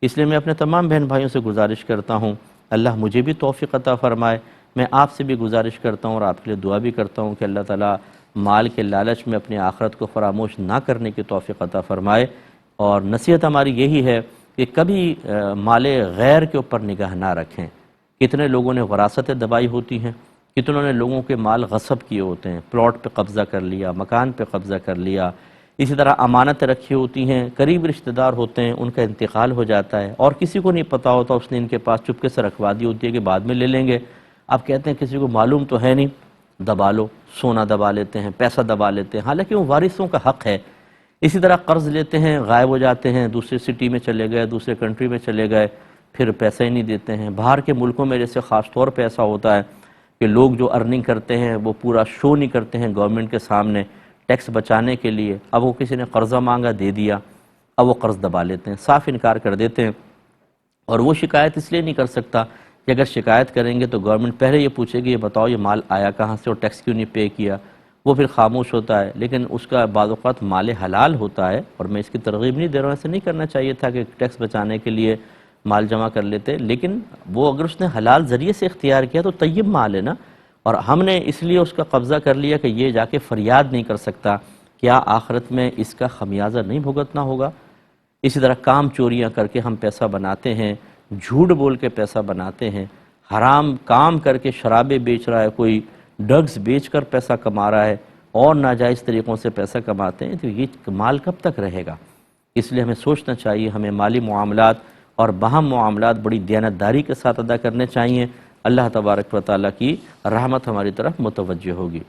اس لیے میں اپنے تمام بہن بھائیوں سے گزارش کرتا ہوں، اللہ مجھے بھی توفیق عطا فرمائے، میں آپ سے بھی گزارش کرتا ہوں اور آپ کے لیے دعا بھی کرتا ہوں کہ اللہ تعالیٰ مال کے لالچ میں اپنی آخرت کو فراموش نہ کرنے کی توفیق عطا فرمائے۔ اور نصیحت ہماری یہی ہے کہ کبھی مال غیر کے اوپر نگاہ نہ رکھیں۔ کتنے لوگوں نے وراثتیں دبائی ہوتی ہیں، کتنوں نے لوگوں کے مال غصب کیے ہوتے ہیں، پلاٹ پہ قبضہ کر لیا، مکان پہ قبضہ کر لیا، اسی طرح امانتیں رکھی ہوتی ہیں، قریب رشتہ دار ہوتے ہیں، ان کا انتقال ہو جاتا ہے اور کسی کو نہیں پتہ ہوتا، اس نے ان کے پاس چپکے سے رکھوا دی ہوتی ہے کہ بعد میں لے لیں گے۔ آپ کہتے ہیں کسی کو معلوم تو ہے نہیں، دبا لو، سونا دبا لیتے ہیں، پیسہ دبا لیتے ہیں، حالانکہ وہ وارثوں کا حق ہے۔ اسی طرح قرض لیتے ہیں، غائب ہو جاتے ہیں، دوسرے سٹی میں چلے گئے، دوسرے کنٹری میں چلے گئے، پھر پیسہ ہی نہیں دیتے ہیں۔ باہر کے ملکوں میں جیسے خاص طور پہ ایسا ہوتا ہے کہ لوگ جو ارننگ کرتے ہیں وہ پورا شو نہیں کرتے ہیں گورنمنٹ کے سامنے ٹیکس بچانے کے لیے۔ اب وہ کسی نے قرضہ مانگا، دے دیا، اب وہ قرض دبا لیتے ہیں، صاف انکار کر دیتے ہیں۔ اور وہ شکایت اس لیے نہیں کر سکتا کہ اگر شکایت کریں گے تو گورنمنٹ پہلے یہ پوچھے گی یہ بتاؤ یہ مال آیا کہاں سے اور ٹیکس کیوں نہیں پے کیا، وہ پھر خاموش ہوتا ہے۔ لیکن اس کا بعض اوقات مال حلال ہوتا ہے، اور میں اس کی ترغیب نہیں دے رہا ہوں، ایسے نہیں کرنا چاہیے تھا کہ ٹیکس بچانے کے لیے مال جمع کر لیتے، لیکن وہ اگر اس نے حلال ذریعے سے اختیار کیا تو طیب مال ہے نا، اور ہم نے اس لیے اس کا قبضہ کر لیا کہ یہ جا کے فریاد نہیں کر سکتا، کیا آخرت میں اس کا خمیازہ نہیں بھگتنا ہوگا؟ اسی طرح کام چوریاں کر کے ہم پیسہ بناتے ہیں، جھوٹ بول کے پیسہ بناتے ہیں، حرام کام کر کے شرابیں بیچ رہا ہے کوئی، ڈرگز بیچ کر پیسہ کما رہا ہے اور ناجائز طریقوں سے پیسہ کماتے ہیں، تو یہ مال کب تک رہے گا؟ اس لیے ہمیں سوچنا چاہیے، ہمیں مالی معاملات اور باہم معاملات بڑی دیانتداری کے ساتھ ادا کرنے چاہیے۔ اللہ تبارک و تعالیٰ کی رحمت ہماری طرف متوجہ ہوگی۔